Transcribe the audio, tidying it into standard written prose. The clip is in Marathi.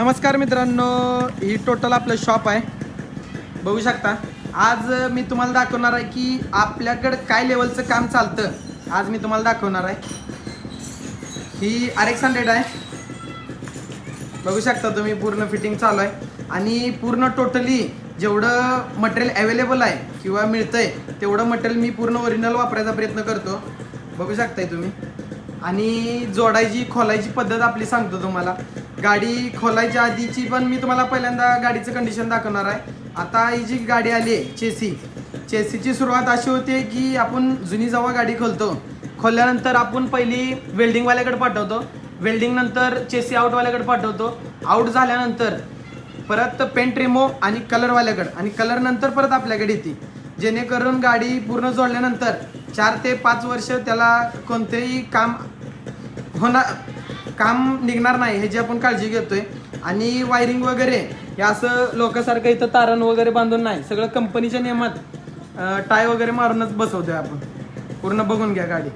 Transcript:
नमस्कार मित्रांनो, ही टोटल आपलं शॉप आहे. बघू शकता. आज मी तुम्हाला दाखवणार आहे की आपल्याकडे काय लेवलचं काम चालतं. आज मी तुम्हाला दाखवणार आहे. ही RX 100 आहे. बघू शकता तुम्ही, पूर्ण फिटिंग चालू आहे आणि पूर्ण टोटली जेवढं मटेरियल अवेलेबल आहे किंवा मिळतंय तेवढं मटेरियल मी पूर्ण ओरिजिनल वापरायचा प्रयत्न करतो. बघू शकताय तुम्ही. आणि जोडायची खोलायची पद्धत आपली सांगतो तुम्हाला. गाडी खोलायच्या आधीची पण मी तुम्हाला पहिल्यांदा गाडीचं कंडिशन दाखवणार आहे. आता ही जी गाडी आली आहे चेसीची सुरुवात अशी होते की आपण जुनी जेव्हा गाडी खोलल्यानंतर आपण पहिली वेल्डिंगवाल्याकडे पाठवतो. वेल्डिंग नंतर चेसी आउटवाल्याकडे पाठवतो. आउट झाल्यानंतर परत पेंट रिमो आणि कलरवाल्याकडे, आणि कलर नंतर परत आपल्याकडे येते. जेणेकरून गाडी पूर्ण जोडल्यानंतर 4 ते 5 वर्ष त्याला कोणतेही काम निघणार नाही ह्याची आपण काळजी घेतोय. आणि वायरिंग वगैरे हे असं लोकांसारखं इथं तारण वगैरे बांधून नाही, सगळं कंपनीच्या नियमात टाय वगैरे मारूनच बसवतोय आपण. पूर्ण बघून घ्या गाडी.